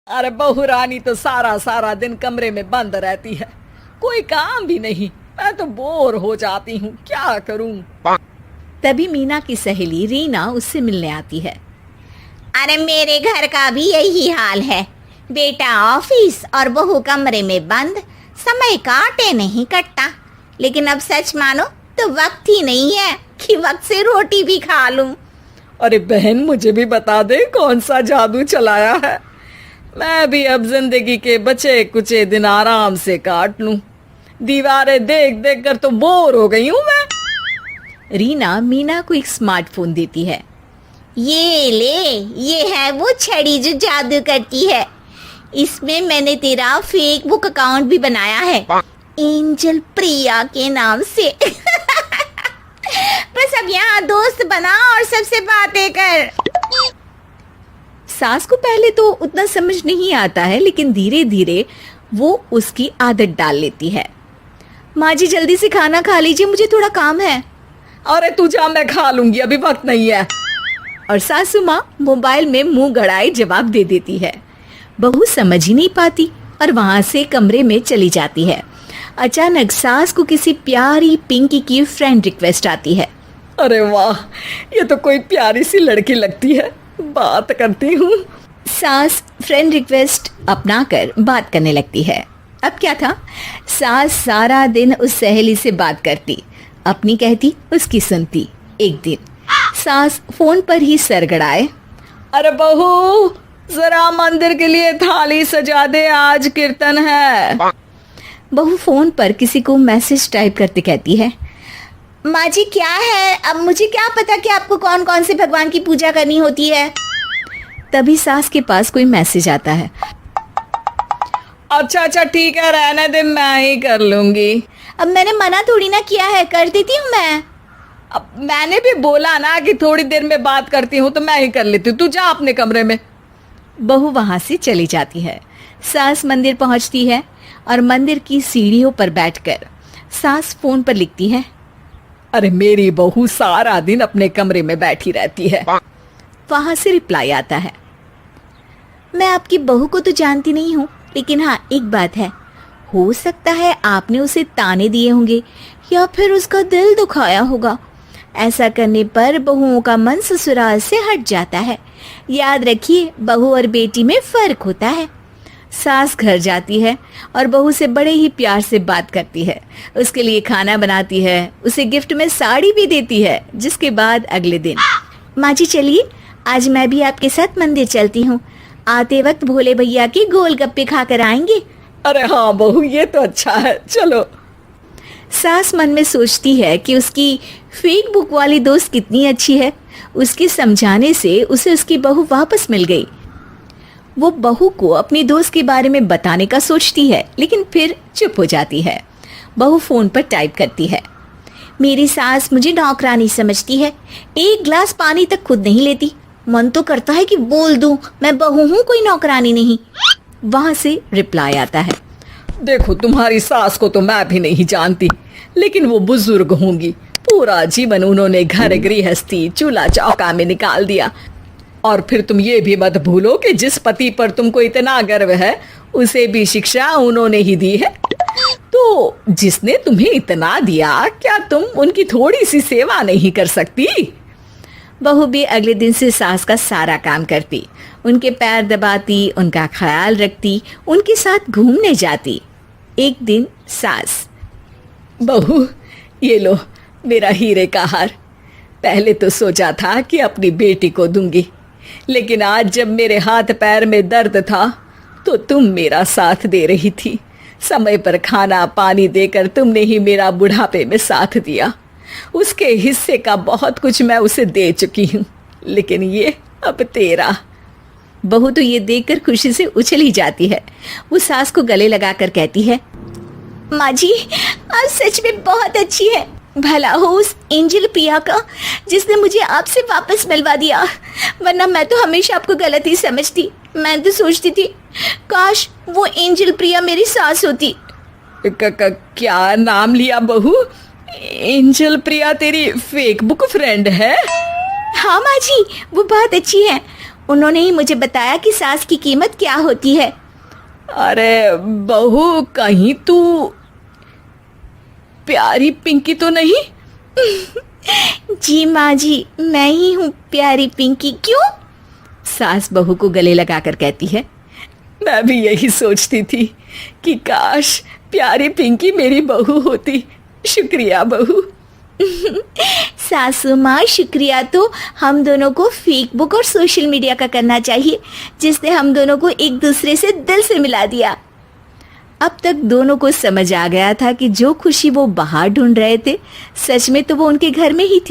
अरे बहू रानी तो सारा सारा दिन कमरे में बंद रहती है, कोई काम भी नहीं। मैं तो बोर हो जाती हूँ, क्या करूँ। तभी मीना की सहेली रीना उससे मिलने आती है। अरे मेरे घर का भी यही हाल है, बेटा ऑफिस और बहू कमरे में बंद, समय काटे नहीं कटता। लेकिन अब सच मानो तो वक्त ही नहीं है कि वक्त से रोटी भी खा लूं। अरे बहन, मुझे भी बता दे कौन सा जादू चलाया है। मैं भी अब जिंदगी के बचे कुचे दिन आराम से काट लूं। दीवारें देख देख कर तो बोर हो गई हूं मैं। रीना मीना को एक स्मार्टफोन देती है। ये ले, ये है वो छड़ी जो जादू करती है। इसमें मैंने तेरा फेसबुक अकाउंट भी बनाया है, एंजल प्रिया के नाम से। बस अब यहाँ दोस्त बना और सबसे बातें कर। सास को पहले तो उतना समझ नहीं आता है, लेकिन धीरे धीरे वो उसकी आदत डाल लेती है। माँ जी जल्दी से खाना खा लीजिए, मुझे थोड़ा काम है। अरे तू जा, मैं खा लूंगी, अभी वक्त नहीं है। और सासू माँ मोबाइल में मुंह गड़ाए जवाब दे देती है। बहू समझ ही नहीं पाती और वहां से कमरे में चली जाती है। अचानक सास को किसी प्यारी पिंकी की फ्रेंड रिक्वेस्ट आती है। अरे वाह, ये तो कोई प्यारी सी लड़की लगती है, बात करती हूँ। सास फ्रेंड रिक्वेस्ट अपनाकर बात करने लगती है। अब क्या था, सास सारा दिन उस सहेली से बात करती, अपनी कहती उसकी सुनती। एक दिन सास फोन पर ही सर गड़ाए। अरे बहू, जरा मंदिर के लिए थाली सजा दे, आज कीर्तन है। बहू फोन पर किसी को मैसेज टाइप करते कहती है। माँ जी क्या है, अब मुझे क्या पता कि आपको कौन कौन से भगवान की पूजा करनी होती है। तभी सास के पास कोई मैसेज आता है। अच्छा अच्छा ठीक है, रहने दे, मैं ही कर लूंगी। अब मैंने मना थोड़ी ना किया है, कर देती हूँ मैं। अब मैंने भी बोला ना कि थोड़ी देर में बात करती हूँ, तो मैं ही कर लेती हूँ, तू जा अपने कमरे में। बहू वहां से चली जाती है। सास मंदिर पहुंचती है और मंदिर की सीढ़ियों पर बैठकर सास फोन पर लिखती है। अरे मेरी बहू सारा दिन अपने कमरे में बैठी रहती है। वहां से रिप्लाई आता है। मैं आपकी बहू को तो जानती नहीं हूँ, लेकिन हाँ एक बात है, हो सकता है आपने उसे ताने दिए होंगे या फिर उसका दिल दुखाया होगा। ऐसा करने पर बहुओं का मन ससुराल से हट जाता है। याद रखिए, बहू और बेटी में फर्क होता है। सास घर जाती है और बहू से बड़े ही प्यार से बात करती है, उसके लिए खाना बनाती है, उसे गिफ्ट में साड़ी भी देती है। जिसके बाद अगले दिन, माँ जी चलिए, आज मैं भी आपके साथ मंदिर चलती हूँ, आते वक्त भोले भैया के गोलगप्पे खा कर आएंगे। अरे हाँ बहू, ये तो अच्छा है, चलो। सास मन में सोचती है कि उसकी फेक बुक वाली दोस्त कितनी अच्छी है। उसके समझाने से उसे उसकी बहू वापस मिल गई। वो बहू को अपनी दोस्त के बारे में बताने का सोचती है, लेकिन फिर चुप हो जाती है। बहू फोन पर टाइप करती है। मेरी सास मुझे नौकरानी समझती है, एक गिलास पानी तक खुद नहीं लेती। मन तो करता है कि बोल दूं, मैं बहू हूँ, कोई नौकरानी नहीं। वहां से रिप्लाई आता है। देखो, तुम्हारी सास को तो मैं भी नहीं जानती, लेकिन वो बुजुर्ग होंगी। पूरा जीवन उन्होंने घर गृहस्थी चूल्हा चौका में निकाल दिया। और फिर तुम ये भी मत भूलो कि जिस पति पर तुमको इतना गर्व है, उसे भी शिक्षा उन्होंने ही दी है। तो जिसने तुम्हें इतना दिया, क्या तुम उनकी थोड़ी सी सेवा नहीं कर सकती? बहू भी अगले दिन से सास का सारा काम करती, उनके पैर दबाती, उनका ख्याल रखती, उनके साथ घूमने जाती। एक दिन सास, बहू ये लो मेरा हीरे का हार। पहले तो सोचा था कि अपनी बेटी को दूंगी, लेकिन आज जब मेरे हाथ पैर में दर्द था तो तुम मेरा साथ दे रही थी। समय पर खाना पानी देकर तुमने ही मेरा बुढ़ापे में साथ दिया। उसके हिस्से का बहुत कुछ मैं उसे दे चुकी हूँ, लेकिन ये अब तेरा। बहू तो ये देखकर खुशी से उछली जाती है। वो सास को गले लगाकर कहती है। माँ जी आज सच में बहुत अच्छी है, भला हो उस एंजल प्रिया का जिसने मुझे आपसे वापस मिलवा दिया, वरना मैं तो हमेशा आपको गलत ही समझती। मैं तो सोचती थी काश वो एंजल प्रिया मेरी सास होती। क्या नाम लिया बहू? एंजल प्रिया तेरी फेक बुक फ्रेंड है? हाँ माँ जी, वो बहुत अच्छी है। उन्होंने ही मुझे बताया कि सास की कीमत क्या होती है। अरे बहू, कहीं तू प्यारी पिंकी तो नहीं? जी माँ जी, मैं ही हूँ प्यारी पिंकी। क्यों? सास बहू को गले लगाकर कहती है। मैं भी यही सोचती थी कि काश प्यारी पिंकी मेरी बहू होती। शुक्रिया बहू। सासू माँ, शुक्रिया तो हम दोनों को फेसबुक और सोशल मीडिया का करना चाहिए, जिसने हम दोनों को एक दूसरे से दिल से मिला दिया। अब तक दोनों को समझ आ गया था कि जो खुशी वो बाहर ढूंढ रहे थे, सच में तो वो उनके घर में ही थी।